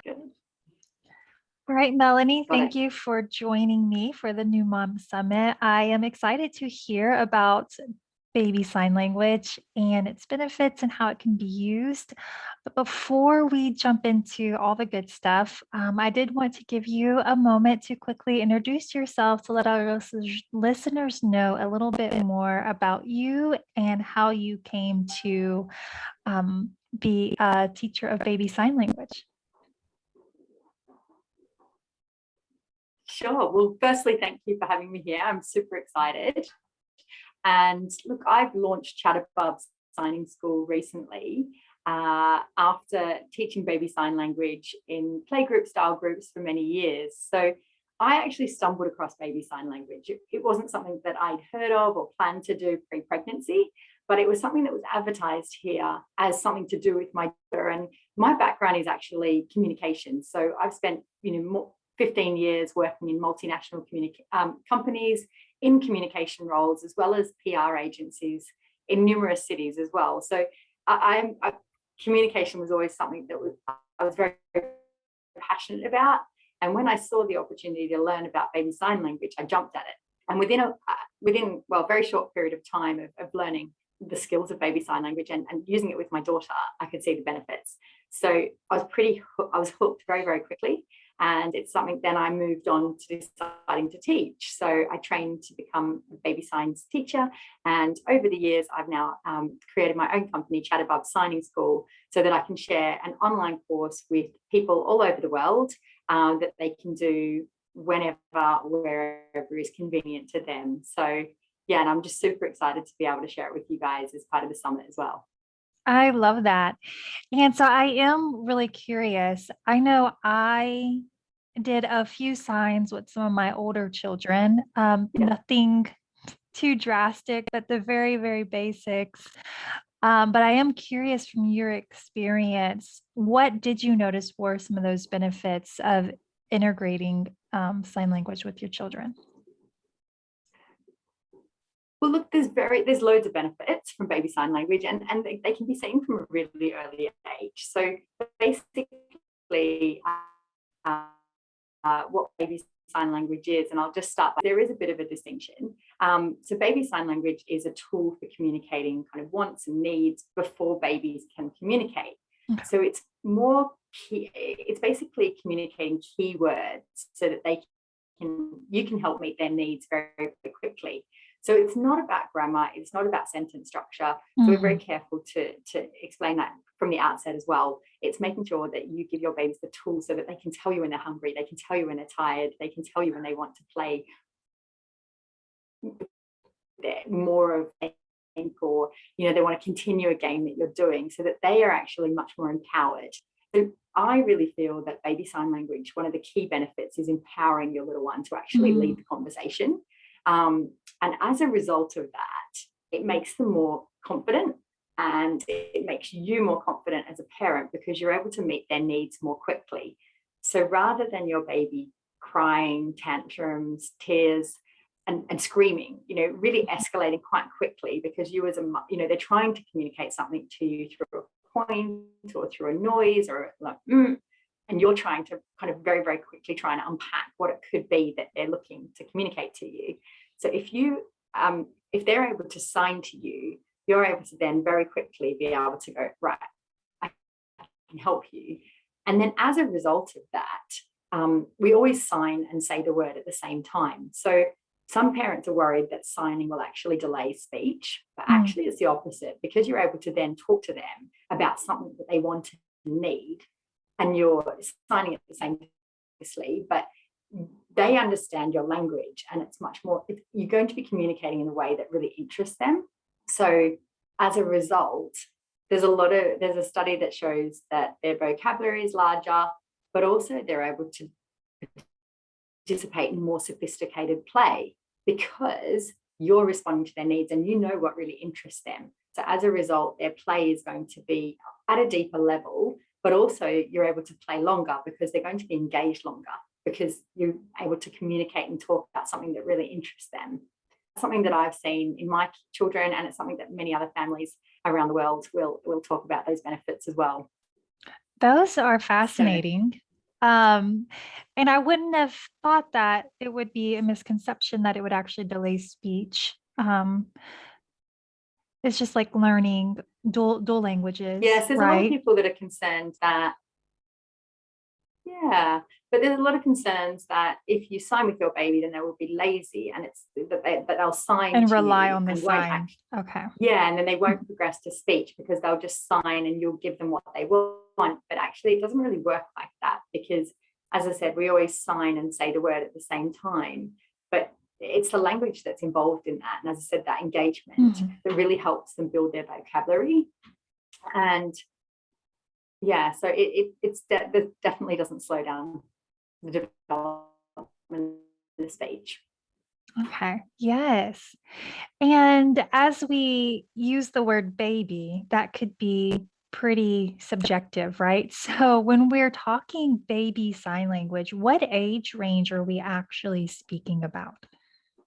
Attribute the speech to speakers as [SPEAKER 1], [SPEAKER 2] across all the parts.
[SPEAKER 1] Good.
[SPEAKER 2] All right, Melanie,
[SPEAKER 1] Got it.
[SPEAKER 2] thank you for joining me for the New Mom Summit. I am excited to hear about baby sign language and its benefits and how it can be used. But before we jump into all the good stuff, I did want to give you a moment to quickly introduce yourself to let our listeners know a little bit more about you and how you came to be a teacher of baby sign language.
[SPEAKER 1] Sure. Well, firstly, thank you for having me here. I'm super excited. And look, I've launched Chatterbug Signing School recently after teaching baby sign language in playgroup style groups for many years. So I actually stumbled across baby sign language. It wasn't something that I'd heard of or planned to do pre-pregnancy, but it was something that was advertised here as something to do with my daughter. And my background is actually communication. So I've spent, 15 years working in multinational companies in communication roles, as well as PR agencies in numerous cities as well. So communication was always something that I was very, very passionate about. And when I saw the opportunity to learn about baby sign language, I jumped at it. And within a very short period of time of learning the skills of baby sign language and using it with my daughter, I could see the benefits. So I was hooked very, very quickly. And it's something then I moved on to deciding to teach. So I trained to become a baby signs teacher. And over the years, I've now created my own company, Chatterbug Signing School, so that I can share an online course with people all over the world that they can do whenever, wherever is convenient to them. So yeah, and I'm just super excited to be able to share it with you guys as part of the summit as well.
[SPEAKER 2] I love that. And so I am really curious. I know I did a few signs with some of my older children, nothing too drastic, but the very, very basics. But I am curious from your experience, what did you notice were some of those benefits of integrating sign language with your children?
[SPEAKER 1] Well, look, there's loads of benefits from baby sign language, and they can be seen from a really early age. So basically, what baby sign language is, and I'll just start by, there is a bit of a distinction. So baby sign language is a tool for communicating kind of wants and needs before babies can communicate. Okay. So it's basically communicating keywords so that you can help meet their needs very, very quickly. So it's not about grammar, it's not about sentence structure. So we're very careful to explain that from the outset as well. It's making sure that you give your babies the tools so that they can tell you when they're hungry, they can tell you when they're tired, they can tell you when they want to play more of a game, or they want to continue a game that you're doing, so that they are actually much more empowered. So I really feel that baby sign language, one of the key benefits is empowering your little one to actually lead the conversation. And as a result of that, it makes them more confident, and it makes you more confident as a parent because you're able to meet their needs more quickly. So rather than your baby crying, tantrums, tears, and screaming, really escalating quite quickly because you as a, they're trying to communicate something to you through a point or through a noise or like, and you're trying to kind of very, very quickly try and unpack what it could be that they're looking to communicate to you. So if they're able to sign to you, you're able to then very quickly be able to go, right, I can help you. And then as a result of that, we always sign and say the word at the same time. So some parents are worried that signing will actually delay speech, but actually it's the opposite, because you're able to then talk to them about something that they want and need, and you're signing at the same time, but they understand your language, and it's much more, you're going to be communicating in a way that really interests them. So as a result, there's a study that shows that their vocabulary is larger, but also they're able to participate in more sophisticated play because you're responding to their needs and you know what really interests them. So as a result, their play is going to be at a deeper level, but also you're able to play longer because they're going to be engaged longer because you're able to communicate and talk about something that really interests them. Something that I've seen in my children, and it's something that many other families around the world will talk about those benefits as well.
[SPEAKER 2] Those are
[SPEAKER 1] So
[SPEAKER 2] fascinating. Um, and I wouldn't have thought that it would be a misconception that it would actually delay speech. It's just like learning dual languages,
[SPEAKER 1] yes, there's a lot of
[SPEAKER 2] right?
[SPEAKER 1] people that are concerned that, yeah, but there's a lot of concerns that if you sign with your baby, then they will be lazy, and it's that they'll sign
[SPEAKER 2] And
[SPEAKER 1] to
[SPEAKER 2] rely
[SPEAKER 1] you
[SPEAKER 2] on the
[SPEAKER 1] and won't
[SPEAKER 2] sign.
[SPEAKER 1] act.
[SPEAKER 2] Okay.
[SPEAKER 1] Yeah, and then they won't progress to speech because they'll just sign and you'll give them what they want. But actually, it doesn't really work like that because, as I said, we always sign and say the word at the same time. But it's the language that's involved in that. And as I said, that engagement
[SPEAKER 2] Mhm.
[SPEAKER 1] that really helps them build their vocabulary. And yeah, so it definitely doesn't slow down the development of the speech.
[SPEAKER 2] Okay. Yes. And as we use the word baby, that could be pretty subjective, right? So when we're talking baby sign language, what age range are we actually speaking about?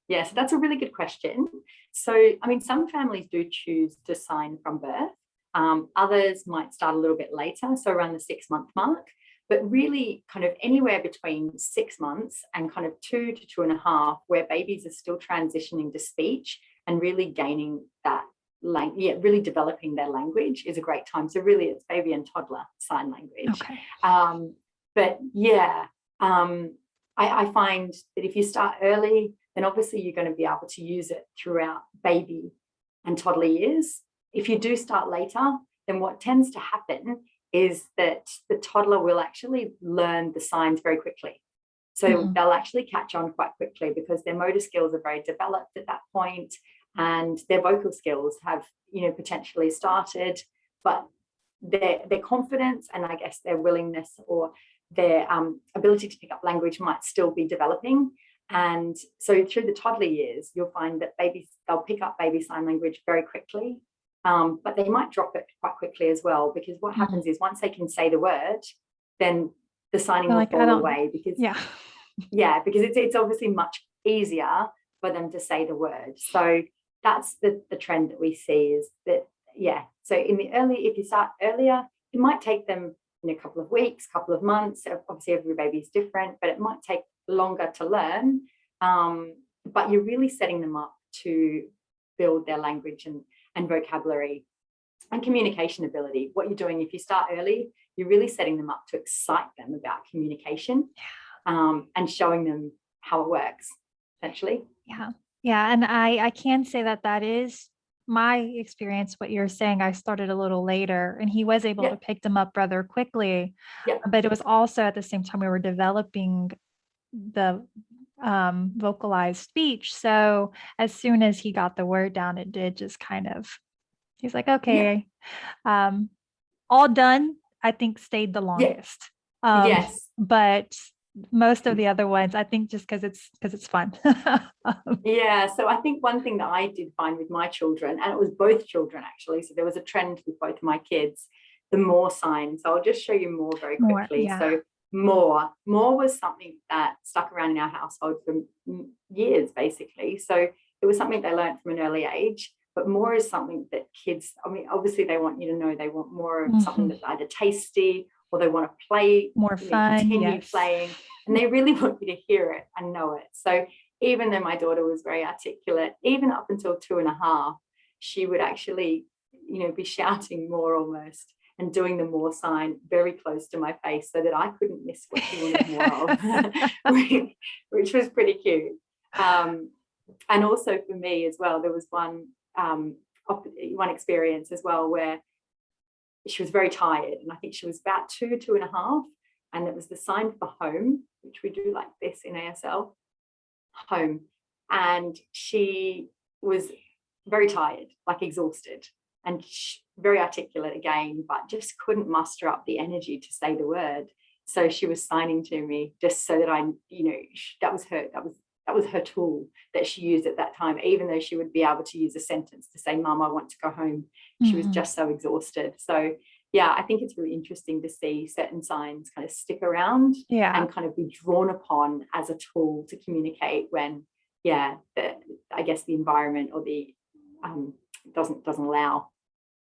[SPEAKER 1] Yes, that's a really good question. So, I mean, some families do choose to sign from birth. Others might start a little bit later, so around the 6 month mark. But really, kind of anywhere between 6 months and kind of 2 to 2.5, where babies are still transitioning to speech and really gaining that language, yeah, really developing their language is a great time. So, really, it's baby and toddler sign language.
[SPEAKER 2] Okay.
[SPEAKER 1] But yeah, I find that if you start early, then obviously you're going to be able to use it throughout baby and toddler years. If you do start later, then what tends to happen is that the toddler will actually learn the signs very quickly. So
[SPEAKER 2] Mhm.
[SPEAKER 1] they'll actually catch on quite quickly because their motor skills are very developed at that point, and their vocal skills have, potentially started, but their confidence and I guess their willingness or their ability to pick up language might still be developing. And so through the toddler years, you'll find that babies, they'll pick up baby sign language very quickly, but they might drop it quite quickly as well, because what
[SPEAKER 2] Mhm.
[SPEAKER 1] happens is once they can say the word, then the signing
[SPEAKER 2] They're
[SPEAKER 1] will
[SPEAKER 2] like, I
[SPEAKER 1] fall
[SPEAKER 2] don't,
[SPEAKER 1] away because,
[SPEAKER 2] yeah.
[SPEAKER 1] yeah, because it's obviously much easier for them to say the word. So that's the trend that we see is that, yeah. So in the early, if you start earlier, it might take them in a couple of weeks, couple of months. Obviously, every baby is different, but it might take longer to learn. But you're really setting them up to build their language and vocabulary and communication ability. What you're doing if you start early, you're really setting them up to excite them about communication, and showing them how it works, essentially.
[SPEAKER 2] Yeah. Yeah. And I can say that that is my experience. What you're saying, I started a little later and he was able to
[SPEAKER 1] Yeah,
[SPEAKER 2] pick them up rather quickly.
[SPEAKER 1] yeah,
[SPEAKER 2] But it was also at the same time we were developing the vocalized speech. So as soon as he got the word down, it did just kind of, he's like,
[SPEAKER 1] yeah,
[SPEAKER 2] okay, um, all done, I think stayed the
[SPEAKER 1] yeah,
[SPEAKER 2] longest.
[SPEAKER 1] yes.
[SPEAKER 2] But most of the other ones, I think just because it's fun.
[SPEAKER 1] Yeah, so I think one thing that I did find with my children, and it was both children actually, so there was a trend with both of my kids, the more sign. So I'll just show you more very
[SPEAKER 2] More,
[SPEAKER 1] quickly.
[SPEAKER 2] yeah.
[SPEAKER 1] So more was something that stuck around in our household for years, basically. So it was something they learned from an early age. But more is something that kids, I mean, obviously they want you to know they want more of something
[SPEAKER 2] Mhm.
[SPEAKER 1] that's either tasty or they want to play,
[SPEAKER 2] More fun,
[SPEAKER 1] continue
[SPEAKER 2] yes.
[SPEAKER 1] playing, and they really want you to hear it and know it. So even though my daughter was very articulate, even up until 2.5, she would actually, be shouting more almost and doing the more sign very close to my face so that I couldn't miss what she wanted more of, which was pretty cute. And also for me as well, there was one experience as well where she was very tired, and I think she was about 2.5, and it was the sign for home, which we do like this in ASL, home. And she was very tired, like exhausted, and very articulate again, but just couldn't muster up the energy to say the word. So she was signing to me just so that I, that was her tool that she used at that time, even though she would be able to use a sentence to say, Mum, I want to go home. She was
[SPEAKER 2] Mhm.
[SPEAKER 1] just so exhausted. So yeah, I think it's really interesting to see certain signs kind of stick around
[SPEAKER 2] Yeah.
[SPEAKER 1] and kind of be drawn upon as a tool to communicate when, yeah, I guess the environment or the doesn't allow.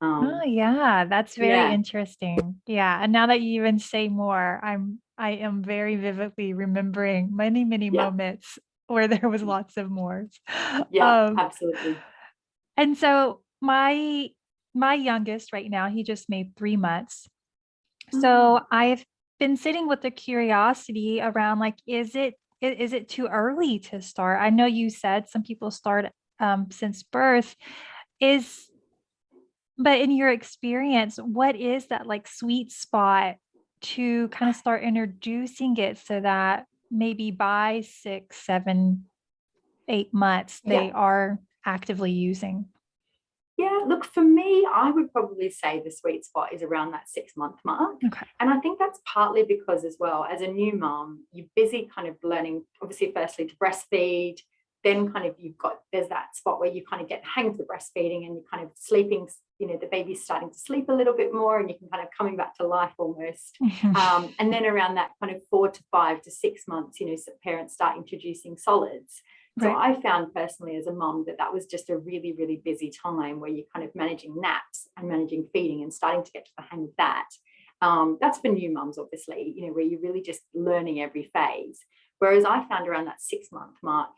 [SPEAKER 2] Oh yeah, that's very
[SPEAKER 1] Yeah,
[SPEAKER 2] interesting. Yeah, and now that you even say more, I am very vividly remembering many, many
[SPEAKER 1] yeah,
[SPEAKER 2] moments where there was lots of mores.
[SPEAKER 1] yeah,
[SPEAKER 2] Um,
[SPEAKER 1] absolutely.
[SPEAKER 2] and so my youngest right now, he just made 3 months. So
[SPEAKER 1] Mm.
[SPEAKER 2] I've been sitting with the curiosity around like, is it too early to start? I know you said some people start since birth. Is But in your experience, what is that like sweet spot to kind of start introducing it so that maybe by 6, 7, 8 months
[SPEAKER 1] Yeah.
[SPEAKER 2] they are actively using?
[SPEAKER 1] Yeah, look, for me, I would probably say the sweet spot is around that 6 month mark.
[SPEAKER 2] Okay.
[SPEAKER 1] And I think that's partly because, as well, as a new mom, you're busy kind of learning, obviously, firstly to breastfeed. Then, kind of, there's that spot where you kind of get the hang of the breastfeeding and you're kind of sleeping, the baby's starting to sleep a little bit more and you can kind of coming back to life almost.
[SPEAKER 2] Mhm.
[SPEAKER 1] And then around that kind of 4 to 5 to 6 months, parents start introducing solids. So
[SPEAKER 2] Right.
[SPEAKER 1] I found personally as a mum that that was just a really, really busy time where you're kind of managing naps and managing feeding and starting to get to the hang of that. That's for new mums, obviously, where you're really just learning every phase. Whereas I found around that 6 month mark,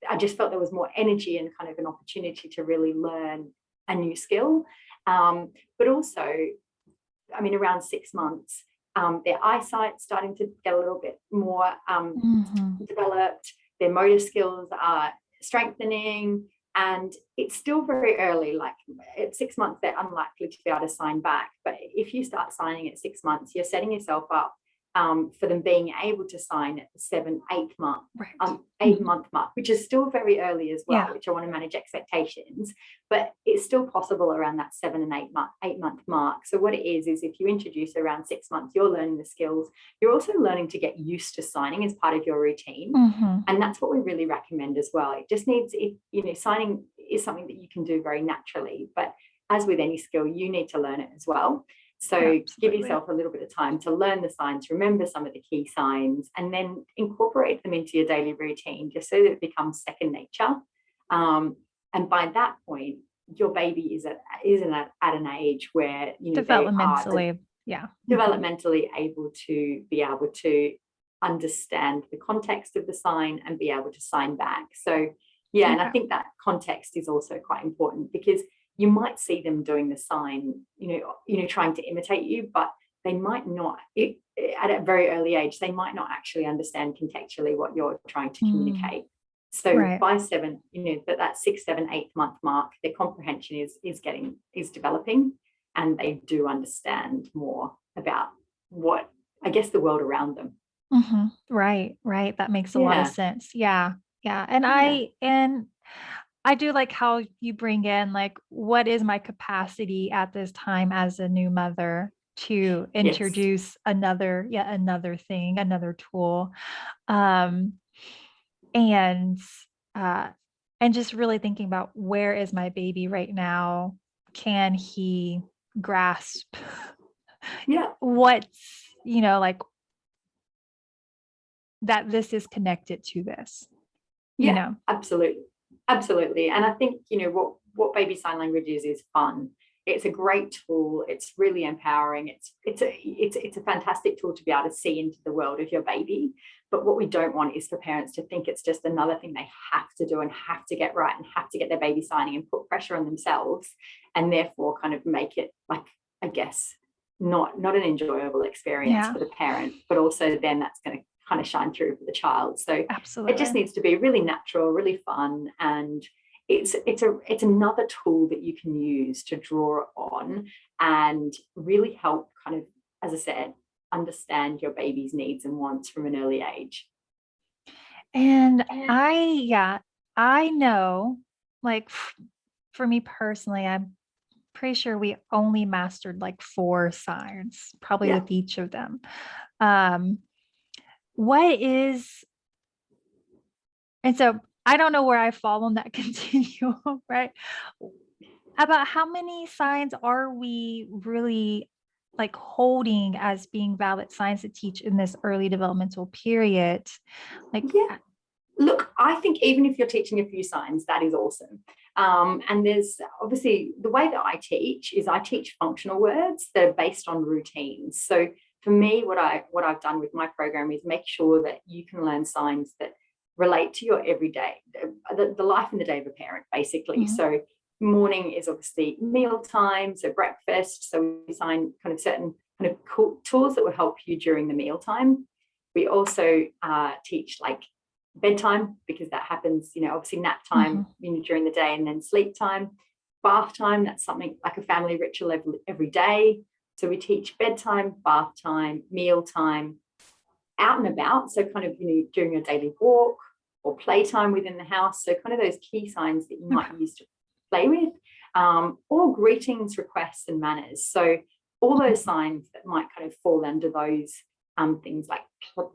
[SPEAKER 1] I just felt there was more energy and kind of an opportunity to really learn a new skill. But also, I mean, around 6 months, their eyesight starting to get a little bit more
[SPEAKER 2] Mhm.
[SPEAKER 1] developed, their motor skills are strengthening, and it's still very early. Like at 6 months, they're unlikely to be able to sign back. But if you start signing at 6 months, you're setting yourself up for them being able to sign at the 7, 8 month.
[SPEAKER 2] Right.
[SPEAKER 1] Eight
[SPEAKER 2] Mhm.
[SPEAKER 1] month mark, which is still very early as well,
[SPEAKER 2] Yeah.
[SPEAKER 1] which I want to manage expectations, but it's still possible around that 7 and 8 month mark. So what it is if you introduce around 6 months, you're learning the skills. You're also learning to get used to signing as part of your routine.
[SPEAKER 2] Mhm.
[SPEAKER 1] And that's what we really recommend as well. It just needs, signing is something that you can do very naturally, but as with any skill, you need to learn it as well. So give
[SPEAKER 2] Absolutely.
[SPEAKER 1] yourself a little bit of time to learn the signs, remember some of the key signs, and then incorporate them into your daily routine just so that it becomes second nature. And by that point, your baby isn't at an age where they are
[SPEAKER 2] Developmentally. Yeah. Mhm.
[SPEAKER 1] developmentally able to be able to understand the context of the sign and be able to sign back. So yeah, and I
[SPEAKER 2] Okay.
[SPEAKER 1] think that context is also quite important because you might see them doing the sign, trying to imitate you, but they might not at a very early age, they might not actually understand contextually what you're trying to
[SPEAKER 2] Mm.
[SPEAKER 1] communicate. So
[SPEAKER 2] Right.
[SPEAKER 1] by seven, that 6, 7, 8 month mark, their comprehension is developing, and they do understand more about what, I guess, the world around them.
[SPEAKER 2] Mhm. Right, right. That makes a lot of
[SPEAKER 1] Yeah,
[SPEAKER 2] sense. Yeah. Yeah.
[SPEAKER 1] yeah,
[SPEAKER 2] And I do like how you bring in like what is my capacity at this time as a new mother to
[SPEAKER 1] yes,
[SPEAKER 2] introduce yet another thing, another tool. Um and uh and just really thinking about where is my baby right now? Can he grasp
[SPEAKER 1] yeah,
[SPEAKER 2] what's, like that this is connected to this, you
[SPEAKER 1] yeah,
[SPEAKER 2] know?
[SPEAKER 1] absolutely, absolutely. And I think what baby sign language is fun. It's a great tool. It's really empowering. It's a fantastic tool to be able to see into the world of your baby. But what we don't want is for parents to think it's just another thing they have to do and have to get right and have to get their baby signing and put pressure on themselves, and therefore kind of make it like, I guess, not an enjoyable experience
[SPEAKER 2] Yeah,
[SPEAKER 1] for the parent, but also then that's going to kind of shine through for the child. So it just
[SPEAKER 2] absolutely.
[SPEAKER 1] needs to be really natural, really fun, and it's another tool that you can use to draw on and really help kind of, as I said, understand your baby's needs and wants from an early age.
[SPEAKER 2] And yeah, I know, like for me personally, I'm pretty sure we only mastered like 4 signs, probably
[SPEAKER 1] Yeah,
[SPEAKER 2] with each of them. Um, what is, and so I don't know where I fall on that continuum, right? About how many signs are we really like holding as being valid signs to teach in this early developmental period? Like,
[SPEAKER 1] yeah. Look, I think even if you're teaching a few signs, that is awesome. And there's obviously the way that I teach functional words that are based on routines. So for me, what I've done with my program is make sure that you can learn signs that relate to your everyday, the life and the day of a parent, basically.
[SPEAKER 2] Mhm.
[SPEAKER 1] So morning is obviously meal time, so breakfast. So we assign kind of certain kind of cool tools that will help you during the meal time. We also teach like bedtime, because that happens, obviously nap time,
[SPEAKER 2] Mhm.
[SPEAKER 1] during the day, and then sleep time. Bath time, that's something like a family ritual every day. So we teach bedtime, bath time, meal time, out and about. So kind of, during your daily walk or playtime within the house. So kind of those key signs that you might
[SPEAKER 2] Okay.
[SPEAKER 1] use to play with, or greetings, requests, and manners. So all those signs that might kind of fall under those things like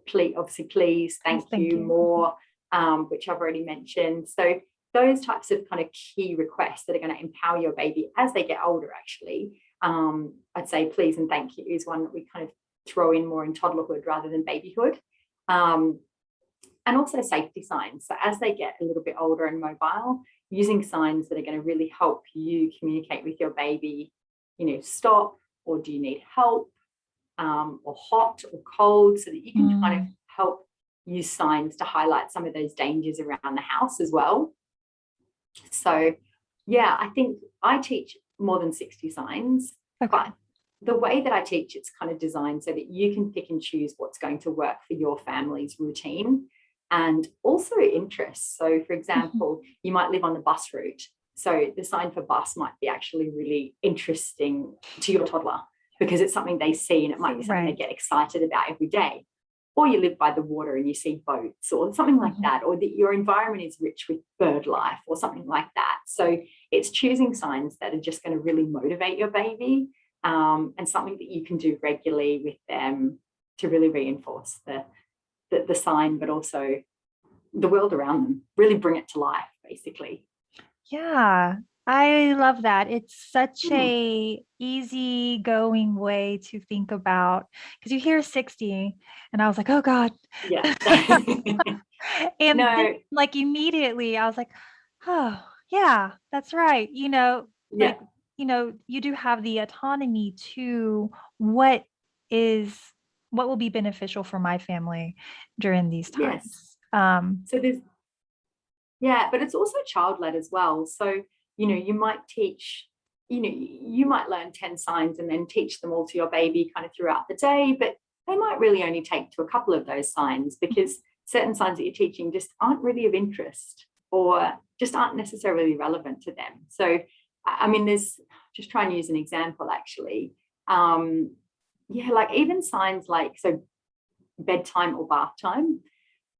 [SPEAKER 1] please, obviously, please,
[SPEAKER 2] Please,
[SPEAKER 1] thank
[SPEAKER 2] thank
[SPEAKER 1] you,
[SPEAKER 2] you.
[SPEAKER 1] more, which I've already mentioned. So those types of kind of key requests that are going to empower your baby as they get older, actually. I'd say please and thank you is one that we kind of throw in more in toddlerhood rather than babyhood. And also safety signs. So as they get a little bit older and mobile, using signs that are going to really help you communicate with your baby, stop, or do you need help, or hot or cold, so that you can kind of
[SPEAKER 2] Mm.
[SPEAKER 1] help use signs to highlight some of those dangers around the house as well. So yeah, I think I teach more than 60 signs,
[SPEAKER 2] Okay.
[SPEAKER 1] but the way that I teach, it's kind of designed so that you can pick and choose what's going to work for your family's routine and also interests. So, for
[SPEAKER 2] Mhm.
[SPEAKER 1] example, you might live on the bus route. So, the sign for bus might be actually really interesting to your toddler because it's something they see and it might be something they
[SPEAKER 2] Right.
[SPEAKER 1] get excited about every day. Or you live by the water and you see boats or something like
[SPEAKER 2] Mhm.
[SPEAKER 1] that, or that your environment is rich with bird life or something like that. So, it's choosing signs that are just going to really motivate your baby, and something that you can do regularly with them to really reinforce the sign, but also the world around them. Really bring it to life, basically.
[SPEAKER 2] Yeah, I love that. It's such
[SPEAKER 1] Mm,
[SPEAKER 2] a easygoing way to think about because you hear 60 and I was like, oh God.
[SPEAKER 1] yeah.
[SPEAKER 2] And then
[SPEAKER 1] No.
[SPEAKER 2] like immediately I was like, oh yeah, that's right.
[SPEAKER 1] Yeah.
[SPEAKER 2] Like, you do have the autonomy to what is what will be beneficial for my family during these
[SPEAKER 1] Yes.
[SPEAKER 2] times.
[SPEAKER 1] So there's Yeah, but it's also child led as well. So, you might teach, you might learn 10 signs and then teach them all to your baby kind of throughout the day, but they might really only take to a couple of those signs because certain signs that you're teaching just aren't really of interest or just aren't necessarily relevant to them. So, I mean, there's just trying to use an example actually. Yeah, like even signs like, so bedtime or bath time,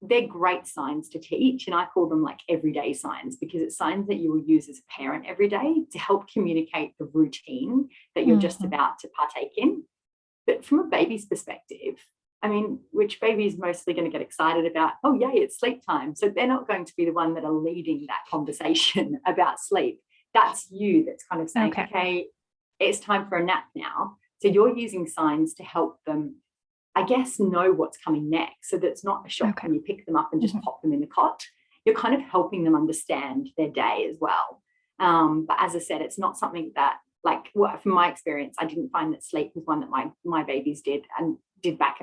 [SPEAKER 1] they're great signs to teach. And I call them like everyday signs because it's signs that you will use as a parent every day to help communicate the routine that you're just
[SPEAKER 2] Mhm.
[SPEAKER 1] about to partake in. But from a baby's perspective, I mean, which baby is mostly going to get excited about, oh, yay, it's sleep time. So they're not going to be the one that are leading that conversation about sleep. That's you that's kind of saying,
[SPEAKER 2] Okay.
[SPEAKER 1] okay, it's time for a nap now. So you're using signs to help them, I guess, know what's coming next. So that's not a shock
[SPEAKER 2] Okay.
[SPEAKER 1] when you pick them up and just
[SPEAKER 2] Mhm.
[SPEAKER 1] pop them in the cot. You're kind of helping them understand their day as well. But as I said, it's not something that, like, well, from my experience, I didn't find that sleep was one that my babies did and did back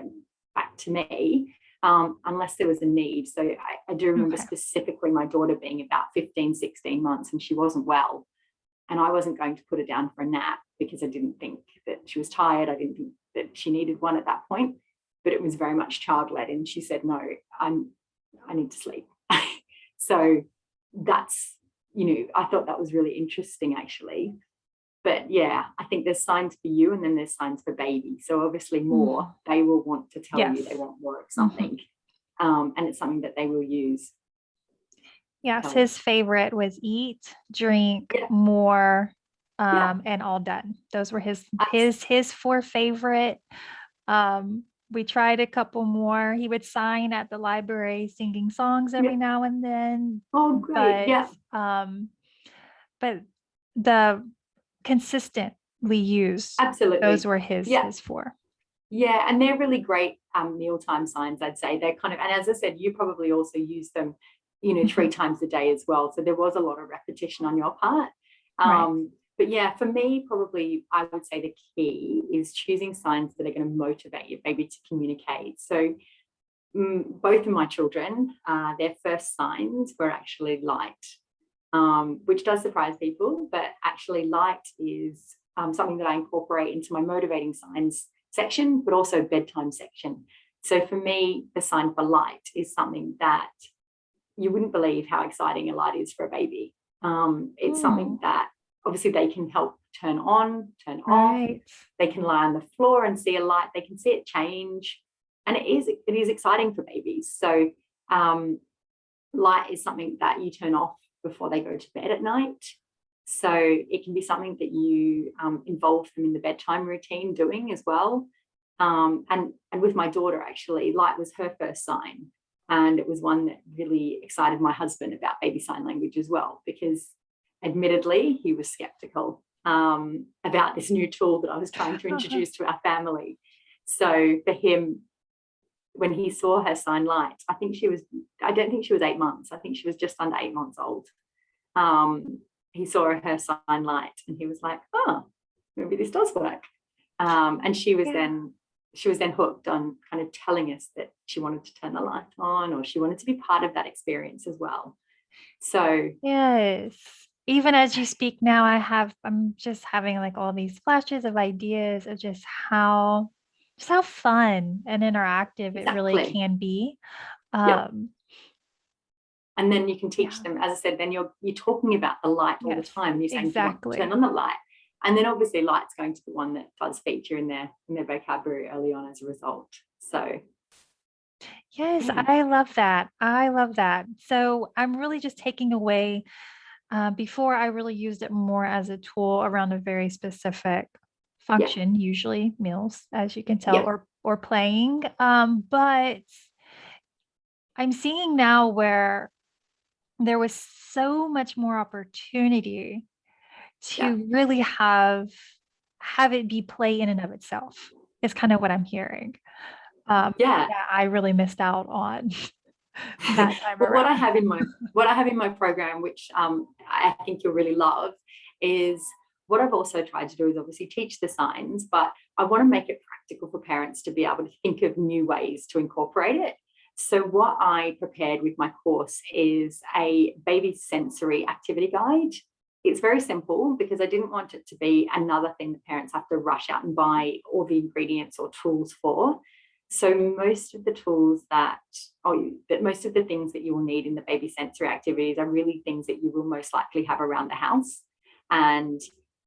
[SPEAKER 1] to me, unless there was a need. So I do remember
[SPEAKER 2] Okay.
[SPEAKER 1] specifically my daughter being about 15, 16 months and she wasn't well. And I wasn't going to put her down for a nap because I didn't think that she was tired. I didn't think that she needed one at that point. But it was very much child led. And she said, no, I need to sleep. So that's, I thought that was really interesting actually. But yeah, I think there's signs for you and then there's signs for baby. So obviously more,
[SPEAKER 2] Mhm.
[SPEAKER 1] they will want to tell you they
[SPEAKER 2] Yes.
[SPEAKER 1] want more of
[SPEAKER 2] Mhm.
[SPEAKER 1] something. And it's something that they will use to
[SPEAKER 2] Yes,
[SPEAKER 1] tell you.
[SPEAKER 2] his favorite was eat, drink,
[SPEAKER 1] Yeah,
[SPEAKER 2] more,
[SPEAKER 1] yeah,
[SPEAKER 2] and all done. Those were his
[SPEAKER 1] absolutely.
[SPEAKER 2] his his 4 favorite. We tried a couple more. He would sign at the library singing songs
[SPEAKER 1] Yeah.
[SPEAKER 2] every now and then,
[SPEAKER 1] Oh, great.
[SPEAKER 2] but,
[SPEAKER 1] Yeah,
[SPEAKER 2] um, but the consistently used, those
[SPEAKER 1] absolutely.
[SPEAKER 2] were his
[SPEAKER 1] Yeah.
[SPEAKER 2] his 4.
[SPEAKER 1] Yeah, and they're really great mealtime signs, I'd say. They're kind of, and as I said, you probably also use them three
[SPEAKER 2] Mhm.
[SPEAKER 1] times a day as well. So there was a lot of repetition on your part.
[SPEAKER 2] Right.
[SPEAKER 1] But yeah, for me, probably I would say the key is choosing signs that are going to motivate your baby to communicate. So both of my children, their first signs were actually light, which does surprise people, but actually light is something that I incorporate into my motivating signs section, but also bedtime section. So for me, the sign for light is something that you wouldn't believe how exciting a light is for a baby. It's something
[SPEAKER 2] Mm,
[SPEAKER 1] that obviously they can help turn on, turn off.
[SPEAKER 2] right.
[SPEAKER 1] They can lie on the floor and see a light. They can see it change, and it is exciting for babies. So light is something that you turn off before they go to bed at night. So it can be something that you involve them in the bedtime routine doing as well. And with my daughter, actually, light was her first sign. And it was one that really excited my husband about baby sign language as well, because admittedly, he was skeptical about this new tool that I was trying to introduce to our family. So for him, when he saw her sign light, I don't think she was 8 months. I think she was just under 8 months old. He saw her sign light and he was like, oh, maybe this does work. And
[SPEAKER 2] Yeah.
[SPEAKER 1] she was then hooked on kind of telling us that she wanted to turn the light on, or she wanted to be part of that experience as well. So
[SPEAKER 2] Yes. Even as you speak now, I'm just having like all these flashes of ideas of just how fun and interactive it really
[SPEAKER 1] exactly.
[SPEAKER 2] can be.
[SPEAKER 1] Yep.
[SPEAKER 2] Um,
[SPEAKER 1] And then you can teach
[SPEAKER 2] yeah.
[SPEAKER 1] them, as I said, then you're talking about the light all the
[SPEAKER 2] Yes.
[SPEAKER 1] time, and you're saying, do you want to turn
[SPEAKER 2] Exactly.
[SPEAKER 1] on the light? And then obviously light's going to be one that does feature in their vocabulary early on as a result. So
[SPEAKER 2] Yes,
[SPEAKER 1] yeah.
[SPEAKER 2] I love that. I love that. So I'm really just taking away, before I really used it more as a tool around a very specific
[SPEAKER 1] Yeah.
[SPEAKER 2] function, usually meals, as you can tell,
[SPEAKER 1] Yeah.
[SPEAKER 2] or playing. But I'm seeing now where there was so much more opportunity
[SPEAKER 1] Yeah.
[SPEAKER 2] to really have it be play in and of itself, is kind of what I'm hearing.
[SPEAKER 1] Yeah.
[SPEAKER 2] Yeah, I really missed out on that time
[SPEAKER 1] But
[SPEAKER 2] around.
[SPEAKER 1] what I have in my program, which I think you'll really love, is what I've also tried to do is obviously teach the signs, but I want to make it practical for parents to be able to think of new ways to incorporate it. So what I prepared with my course is a baby sensory activity guide. It's very simple because I didn't want it to be another thing that parents have to rush out and buy all the ingredients or tools for. So most of the tools that most of the things that you will need in the baby sensory activities are really things that you will most likely have around the house. And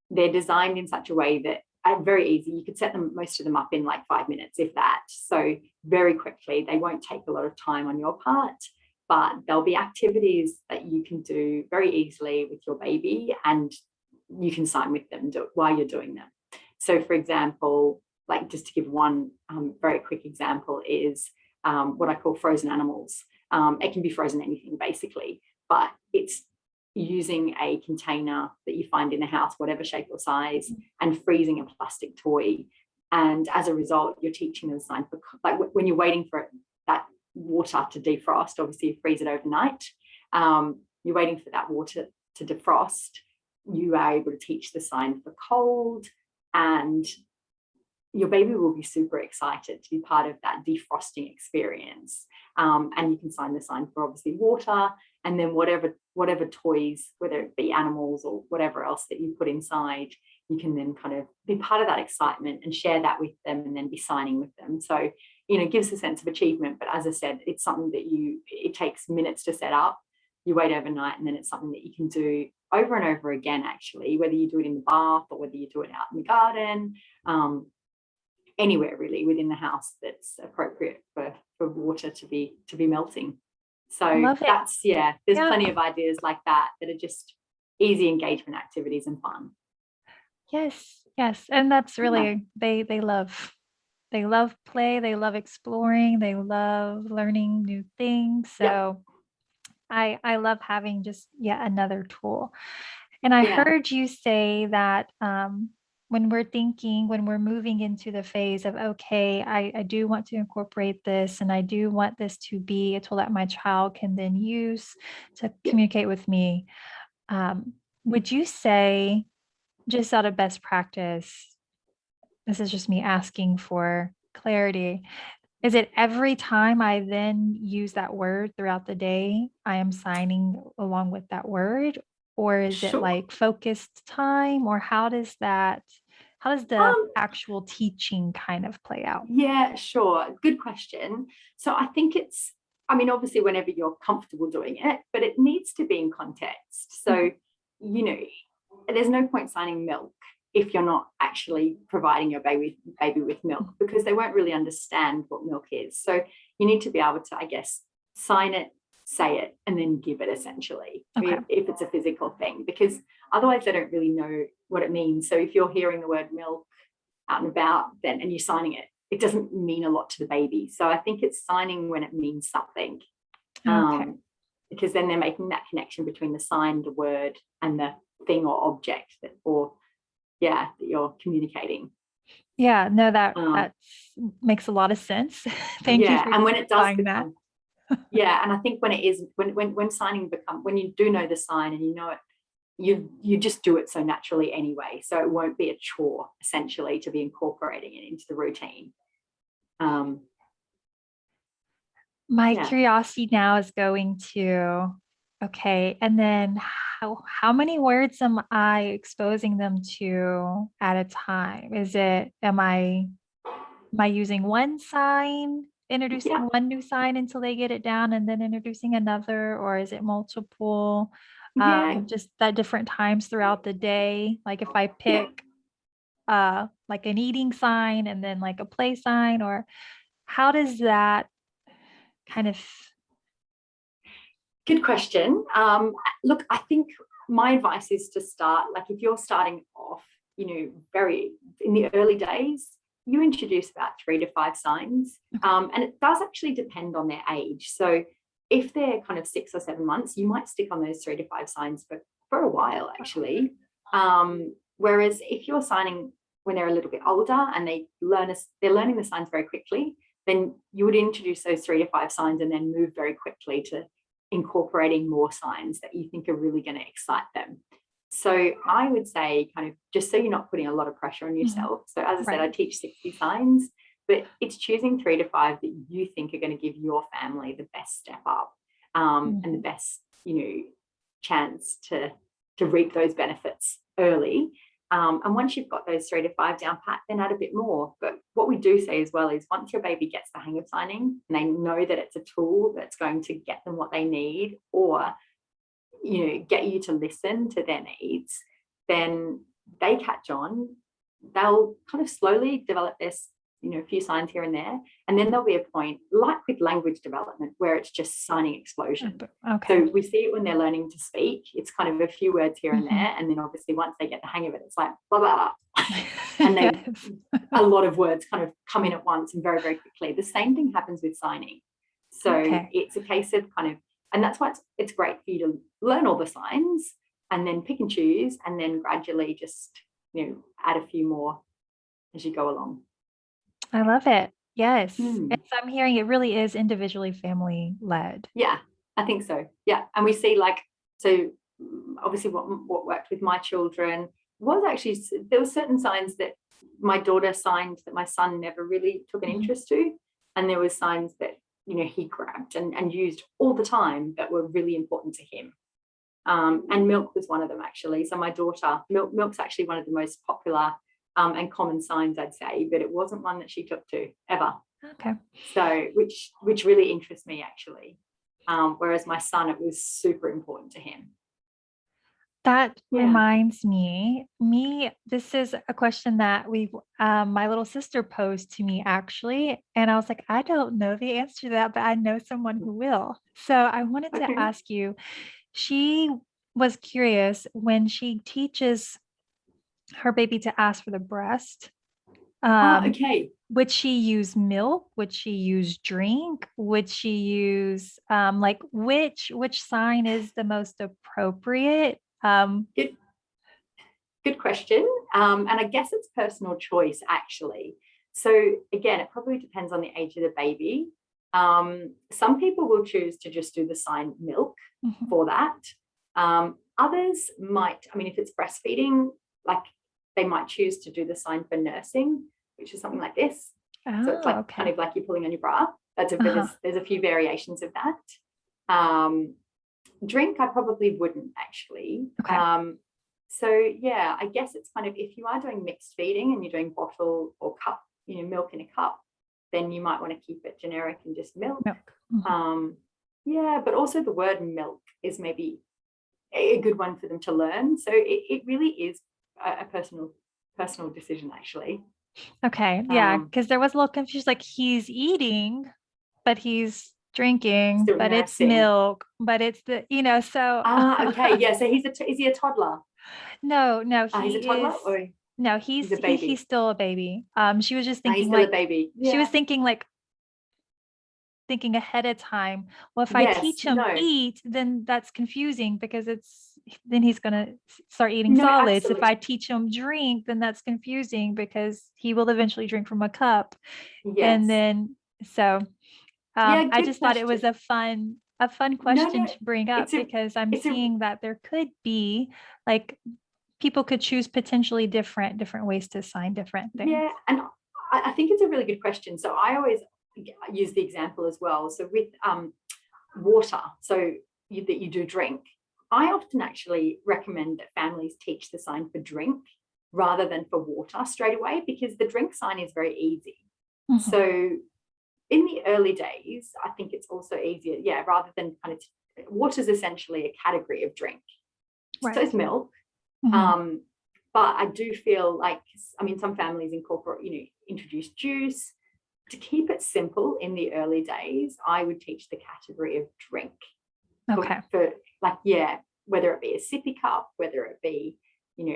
[SPEAKER 1] they're designed in such a way that are very easy. You could set most of them up in like 5 minutes, if that. So very quickly, they won't take a lot of time on your part, but there'll be activities that you can do very easily with your baby, and you can sign with them while you're doing them. So for example, like just to give one very quick example is what I call frozen animals. It can be frozen anything basically, but it's using a container that you find in the house, whatever shape or size, and freezing a plastic toy. And as a result, you're teaching them sign for, like when you're waiting for that water to defrost, obviously you freeze it overnight. You're waiting for that water to defrost. You are able to teach the sign for cold, and your baby will be super excited to be part of that defrosting experience. And you can sign the sign for obviously water, and then whatever toys, whether it be animals or whatever else that you put inside, you can then kind of be part of that excitement and share that with them, and then be signing with them. So it gives a sense of achievement. But as I said, it's something that it takes minutes to set up. You wait overnight, and then it's something that you can do over and over again. Actually, whether you do it in the bath or whether you do it out in the garden. Anywhere really within the house that's appropriate for water to be melting. So
[SPEAKER 2] Love it.
[SPEAKER 1] that's, yeah, there's
[SPEAKER 2] Yeah.
[SPEAKER 1] plenty of ideas like that are just easy engagement activities and fun.
[SPEAKER 2] Yes. Yes. And that's
[SPEAKER 1] Yeah.
[SPEAKER 2] really they love play, they love exploring, they love learning new things.
[SPEAKER 1] Yep.
[SPEAKER 2] So I love having just yet another tool. And I
[SPEAKER 1] Yeah.
[SPEAKER 2] heard you say that when we're thinking, when we're moving into the phase of, okay, I do want to incorporate this and I do want this to be a tool that my child can then use to
[SPEAKER 1] Yeah.
[SPEAKER 2] communicate with me. Um, would you say, just out of best practice, this is just me asking for clarity, is it every time I then use that word throughout the day, I am signing along with that word? Or is it
[SPEAKER 1] Sure.
[SPEAKER 2] like focused time? Or how does the
[SPEAKER 1] Um,
[SPEAKER 2] actual teaching kind of play out?
[SPEAKER 1] Yeah, sure. Good question. So I think I mean, obviously, whenever you're comfortable doing it, but it needs to be in context.
[SPEAKER 2] Mhm.
[SPEAKER 1] So, you know, there's no point signing milk if you're not actually providing your baby with milk because they won't really understand what milk is. So you need to be able to, I guess, sign it, say it, and then give it essentially,
[SPEAKER 2] Okay.
[SPEAKER 1] if it's a physical thing, because otherwise they don't really know what it means. So if you're hearing the word milk out and about then and you're signing it, it doesn't mean a lot to the baby. So I think it's signing when it means something,
[SPEAKER 2] Okay.
[SPEAKER 1] because then they're making that connection between the signed word and the thing or object that you're communicating.
[SPEAKER 2] Yeah, no,
[SPEAKER 1] um,
[SPEAKER 2] that makes a lot of sense. Thank you
[SPEAKER 1] yeah,
[SPEAKER 2] for
[SPEAKER 1] and when it does
[SPEAKER 2] clarifying that.
[SPEAKER 1] become, yeah, and I think when it is, when signing become, when you do know the sign and you know it, you just do it so naturally anyway, so it won't be a chore essentially to be incorporating it into the routine. um,
[SPEAKER 2] My
[SPEAKER 1] yeah.
[SPEAKER 2] curiosity now is going to, okay, and then how many words am I exposing them to at a time? Am I using one sign, introducing
[SPEAKER 1] Yeah.
[SPEAKER 2] one new sign until they get it down and then introducing another, or is it multiple,
[SPEAKER 1] Yeah.
[SPEAKER 2] just at different times throughout the day? Like if I
[SPEAKER 1] Yeah.
[SPEAKER 2] pick like an eating sign and then like a play sign, or how does that kind of
[SPEAKER 1] Good question. Look, I think my advice is to start, like if you're starting off, very in the early days, you introduce about 3 to 5 signs. And it does actually depend on their age. So if they're kind of 6 or 7 months, you might stick on those 3 to 5 signs for a while, actually. Whereas if you're signing when they're a little bit older and they're learning the signs very quickly, then you would introduce those 3 to 5 signs and then move very quickly to incorporating more signs that you think are really going to excite them. So I would say, kind of, just so you're not putting a lot of pressure on
[SPEAKER 2] Mhm.
[SPEAKER 1] yourself. So as I said,
[SPEAKER 2] Right.
[SPEAKER 1] I teach 60 signs, but it's choosing 3 to 5 that you think are going to give your family the best step up, and the
[SPEAKER 2] Mhm.
[SPEAKER 1] best, chance to reap those benefits early. And once you've got those 3 to 5 down pat, then add a bit more. But what we do say as well is once your baby gets the hang of signing and they know that it's a tool that's going to get them what they need, or get you to listen to their needs, then they catch on. They'll kind of slowly develop this, a few signs here and there. And then there'll be a point, like with language development, where it's just signing explosion.
[SPEAKER 2] Okay.
[SPEAKER 1] So we see it when they're learning to speak. It's kind of a few words here and
[SPEAKER 2] Mhm.
[SPEAKER 1] there. And then obviously once they get the hang of it, it's like, blah, blah, blah. And
[SPEAKER 2] Yes.
[SPEAKER 1] a lot of words kind of come in at once and very, very quickly. The same thing happens with signing. So
[SPEAKER 2] Okay.
[SPEAKER 1] it's a case of kind of, and that's why it's great for you to learn all the signs and then pick and choose and then gradually just, add a few more as you go along.
[SPEAKER 2] I love it. Yes.
[SPEAKER 1] Hmm.
[SPEAKER 2] And so I'm hearing it really is individually family led.
[SPEAKER 1] Yeah, I think so. Yeah. And we see, like, so obviously what worked with my children was actually, there were certain signs that my daughter signed that my son never really took an
[SPEAKER 2] Mhm.
[SPEAKER 1] interest to. And there were signs that, he grabbed and used all the time that were really important to him. And milk was one of them, actually. So my daughter, milk's actually one of the most popular and common signs, I'd say, but it wasn't one that she took to ever.
[SPEAKER 2] Okay.
[SPEAKER 1] So which really interests me, actually. Whereas my son, it was super important to him.
[SPEAKER 2] That
[SPEAKER 1] Yeah.
[SPEAKER 2] reminds me, this is a question that my little sister posed to me actually. And I was like, I don't know the answer to that, but I know someone who will. So I wanted to
[SPEAKER 1] Okay.
[SPEAKER 2] ask you, she was curious when she teaches her baby to ask for the breast.
[SPEAKER 1] Oh,
[SPEAKER 2] Um,
[SPEAKER 1] okay.
[SPEAKER 2] would she use milk? Would she use drink? Would she use like which sign is the most appropriate?
[SPEAKER 1] Good. good question. And I guess it's personal choice, actually. So again, it probably depends on the age of the baby. Some people will choose to just do the sign milk for that. Others might, I mean, if it's breastfeeding, like they might choose to do the sign for nursing, which is something like this. So it's like kind of like you're pulling on your bra. There's a few variations of that. Drink, I probably wouldn't actually. So yeah, I guess it's kind of, if you are doing mixed feeding and you're doing bottle or cup, milk in a cup, then you might want to keep it generic and just milk. Yeah, but also the word milk is maybe a good one for them to learn. So it really is a personal decision, actually.
[SPEAKER 2] Okay. Yeah. Because there was a little confusion, like he's eating, but he's drinking, but nursing. It's milk, but it's the, so.
[SPEAKER 1] Okay. Yeah. So is he a toddler?
[SPEAKER 2] No,
[SPEAKER 1] he's a toddler or?
[SPEAKER 2] No, he's a baby. He's still a baby. She was just thinking
[SPEAKER 1] he's still a baby. Yeah.
[SPEAKER 2] She was thinking ahead of time. Well, if I teach him eat, then that's confusing because then he's going to start eating solids. Absolutely. If I teach him drink, then that's confusing because he will eventually drink from a cup. Yes. And then, so I just thought it was a fun question to bring up because I'm seeing that there could be people could choose potentially different ways to sign different things.
[SPEAKER 1] Yeah, and I think it's a really good question. So I always use the example as well. So with water, that you do drink, I often actually recommend that families teach the sign for drink rather than for water straight away, because the drink sign is very easy. So in the early days, I think it's also easier, rather than kind of, water is essentially a category of drink. Right. So is milk. But I do feel like, some families introduce juice. To keep it simple in the early days, I would teach the category of drink.
[SPEAKER 2] Okay.
[SPEAKER 1] Whether it be a sippy cup, whether it be,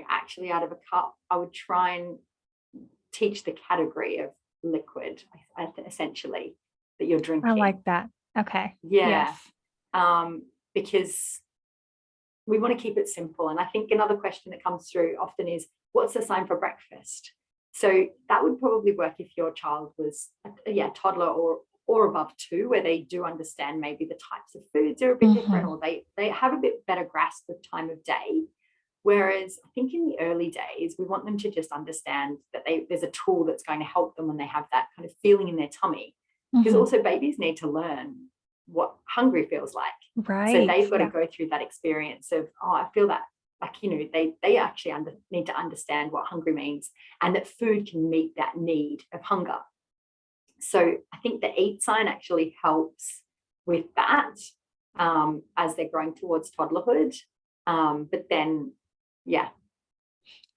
[SPEAKER 1] actually out of a cup, I would try and teach the category of liquid, essentially, that you're drinking.
[SPEAKER 2] I like that. Okay.
[SPEAKER 1] Yeah. Yes. Because we want to keep it simple. And I think another question that comes through often is, what's the sign for breakfast? So that would probably work if your child was a toddler or above 2, where they do understand maybe the types of foods are a bit different, or they have a bit better grasp of time of day. Whereas I think in the early days, we want them to just understand that there's a tool that's going to help them when they have that kind of feeling in their tummy. Because also babies need to learn what hungry feels like.
[SPEAKER 2] Right.
[SPEAKER 1] So they've got to go through that experience of, I feel that, they actually need to understand what hungry means, and that food can meet that need of hunger. So I think the eat sign actually helps with that as they're growing towards toddlerhood. But then, yeah.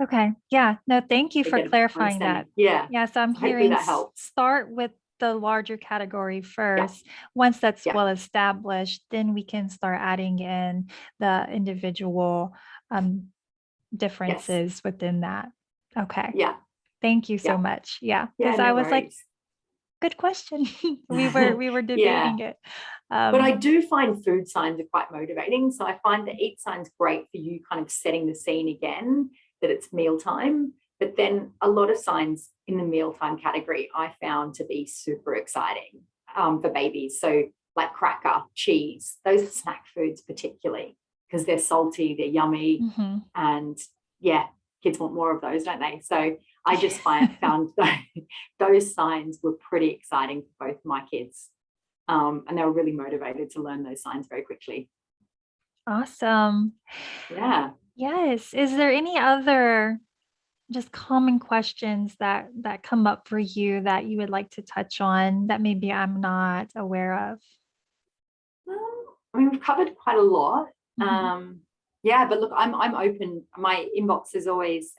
[SPEAKER 2] Okay. Yeah. No, thank you for clarifying that.
[SPEAKER 1] Yeah.
[SPEAKER 2] Yeah. So I'm hearing that helps. Start with the larger category first. Once that's well established, then we can start adding in the individual differences within that. Okay.
[SPEAKER 1] Yeah.
[SPEAKER 2] Thank you so much. Yeah. Because I was like, good question. we were debating it.
[SPEAKER 1] But I do find food signs are quite motivating. So I find the eat signs great for you kind of setting the scene again, that it's mealtime. But then a lot of signs in the mealtime category I found to be super exciting for babies. So like cracker, cheese, those are snack foods particularly, because they're salty, they're yummy. And kids want more of those, don't they? So I just found those signs were pretty exciting for both my kids. And they were really motivated to learn those signs very quickly.
[SPEAKER 2] Awesome.
[SPEAKER 1] Yeah.
[SPEAKER 2] Yes. Is there any other just common questions that come up for you that you would like to touch on that maybe I'm not aware of?
[SPEAKER 1] We've covered quite a lot. But look, I'm open. My inbox is always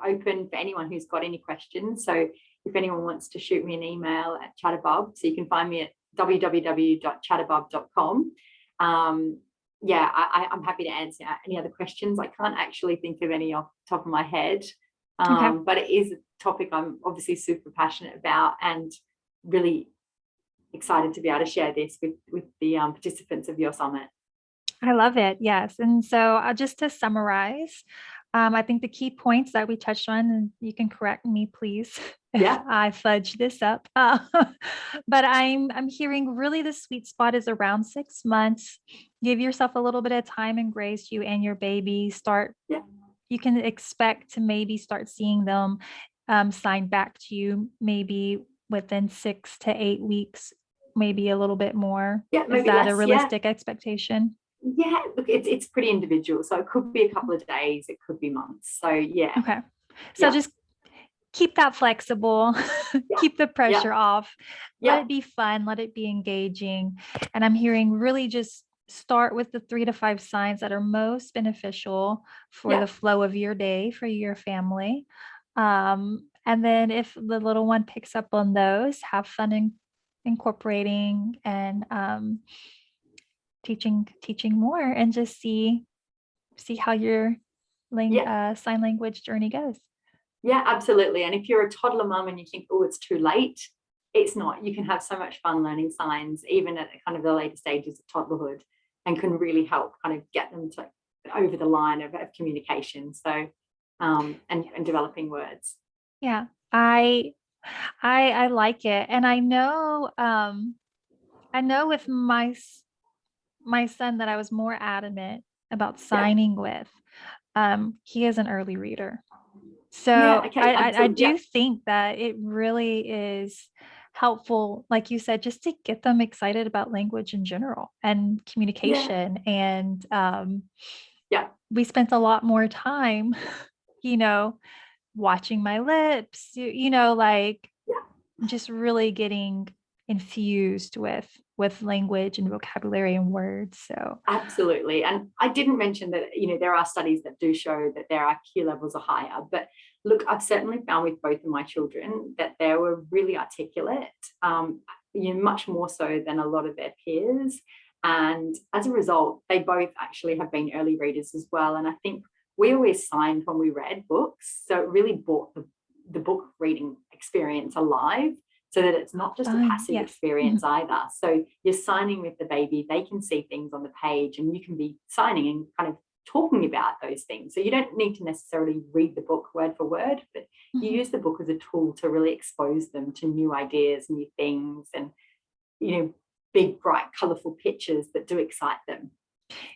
[SPEAKER 1] open for anyone who's got any questions. So if anyone wants to shoot me an email at Chatterbub, so you can find me at www.chatterbub.com. I'm happy to answer any other questions. I can't actually think of any off the top of my head, but it is a topic I'm obviously super passionate about, and really excited to be able to share this with the participants of your summit.
[SPEAKER 2] I love it. Yes. And so just to summarize, I think the key points that we touched on, and you can correct me, please, if
[SPEAKER 1] Yeah.
[SPEAKER 2] I fudge this up. But I'm hearing really the sweet spot is around 6 months. Give yourself a little bit of time and grace, you and your baby.
[SPEAKER 1] Yeah.
[SPEAKER 2] You can expect to maybe start seeing them sign back to you maybe within 6 to 8 weeks, maybe a little bit more.
[SPEAKER 1] Yeah.
[SPEAKER 2] Is
[SPEAKER 1] Maybe
[SPEAKER 2] that a
[SPEAKER 1] less. Yeah.
[SPEAKER 2] realistic expectation?
[SPEAKER 1] Yeah. Look, it's pretty individual. So it could be a couple of days, it could be months. So yeah.
[SPEAKER 2] Okay. So
[SPEAKER 1] Yeah.
[SPEAKER 2] just keep that flexible,
[SPEAKER 1] Yeah.
[SPEAKER 2] keep the
[SPEAKER 1] Yeah.
[SPEAKER 2] pressure off, let
[SPEAKER 1] Yeah.
[SPEAKER 2] it be fun, let it be engaging. And I'm hearing really just start with the 3 to 5 signs that are most beneficial for
[SPEAKER 1] Yeah.
[SPEAKER 2] the flow of your day, for your family. And then if the little one picks up on those, have fun in incorporating and teaching more, and just see how your
[SPEAKER 1] Yeah.
[SPEAKER 2] sign language journey goes.
[SPEAKER 1] Yeah, absolutely. And if you're a toddler mum and you think, oh, it's too late, it's not. You can have so much fun learning signs, even at kind of the later stages of toddlerhood, and can really help kind of get them to over the line of communication. So, and developing words.
[SPEAKER 2] Yeah, I like it, and I know with my son that I was more adamant about
[SPEAKER 1] Yeah.
[SPEAKER 2] signing with. He is an early reader,
[SPEAKER 1] Yeah.
[SPEAKER 2] so
[SPEAKER 1] Okay.
[SPEAKER 2] I
[SPEAKER 1] Absolutely.
[SPEAKER 2] do
[SPEAKER 1] Yeah.
[SPEAKER 2] think that it really is helpful, like you said, just to get them excited about language in general and
[SPEAKER 1] Yeah.
[SPEAKER 2] communication. And
[SPEAKER 1] Yeah.
[SPEAKER 2] we spent a lot more time, you know, watching my lips, like
[SPEAKER 1] Yeah.
[SPEAKER 2] just really getting infused with language and vocabulary and words. So
[SPEAKER 1] Absolutely. And I didn't mention that, there are studies that do show that their IQ levels are higher. But look, I've certainly found with both of my children that they were really articulate, much more so than a lot of their peers. And as a result, they both actually have been early readers as well. And I think we always signed when we read books. So it really brought the book reading experience alive, so that it's not just a
[SPEAKER 2] fun.
[SPEAKER 1] passive
[SPEAKER 2] Yes. Mhm.
[SPEAKER 1] experience either. So you're signing with the baby, they can see things on the page, and you can be signing and kind of talking about those things. So you don't need to necessarily read the book word for word, but you
[SPEAKER 2] Mhm.
[SPEAKER 1] use the book as a tool to really expose them to new ideas, new things, and you know, big, bright, colourful pictures that do excite them.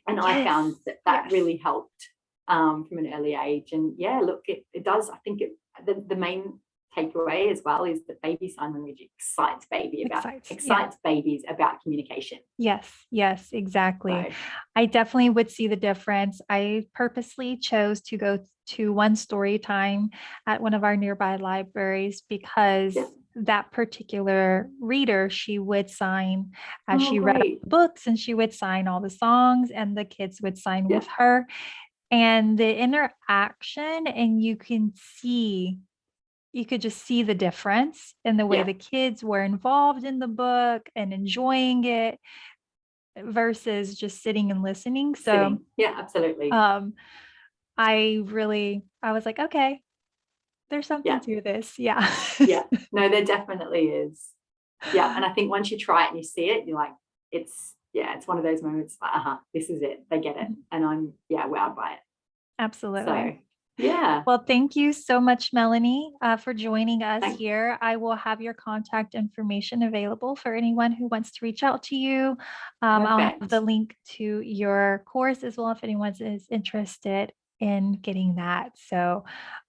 [SPEAKER 1] And I found
[SPEAKER 2] Yes.
[SPEAKER 1] that
[SPEAKER 2] Yes.
[SPEAKER 1] really helped from an early age. And yeah, look, it does. I think the main takeaway as well is that baby sign language
[SPEAKER 2] Excites. Yeah.
[SPEAKER 1] excites babies about communication.
[SPEAKER 2] Yes. Yes. Exactly.
[SPEAKER 1] So
[SPEAKER 2] I definitely would see the difference. I purposely chose to go to one story time at one of our nearby libraries because
[SPEAKER 1] yeah.
[SPEAKER 2] that particular reader, she would sign as
[SPEAKER 1] Oh,
[SPEAKER 2] she read
[SPEAKER 1] great.
[SPEAKER 2] the books, and she would sign all the songs, and the kids would sign
[SPEAKER 1] Yeah.
[SPEAKER 2] with her. And the interaction, and you could just see the difference in the way
[SPEAKER 1] Yeah.
[SPEAKER 2] the kids were involved in the book and enjoying it versus just sitting and listening. So
[SPEAKER 1] Sitting. Yeah, absolutely.
[SPEAKER 2] um I was like, okay, there's something
[SPEAKER 1] Yeah.
[SPEAKER 2] to this. Yeah.
[SPEAKER 1] Yeah. No, there definitely is. Yeah. And I think once you try it and you see it, you're like, it's one of those moments like, this is it. They get it. And I'm, wowed by it.
[SPEAKER 2] Absolutely.
[SPEAKER 1] So, yeah.
[SPEAKER 2] Well, thank you so much, Melanie, for joining us
[SPEAKER 1] Thanks.
[SPEAKER 2] here. I will have your contact information available for anyone who wants to reach out to you. I'll have the
[SPEAKER 1] Perfect.
[SPEAKER 2] link to your course as well if anyone is interested in getting that. So,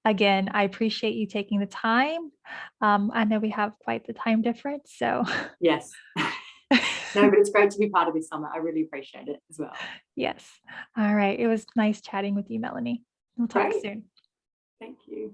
[SPEAKER 2] again, I appreciate you taking the time. I know we have quite the time difference. So,
[SPEAKER 1] Yes. No, but it's great to be part of this summit. I really appreciate it as well.
[SPEAKER 2] yes. All right. It was nice chatting with you, Melanie. We'll talk
[SPEAKER 1] Great.
[SPEAKER 2] soon.
[SPEAKER 1] Thank you.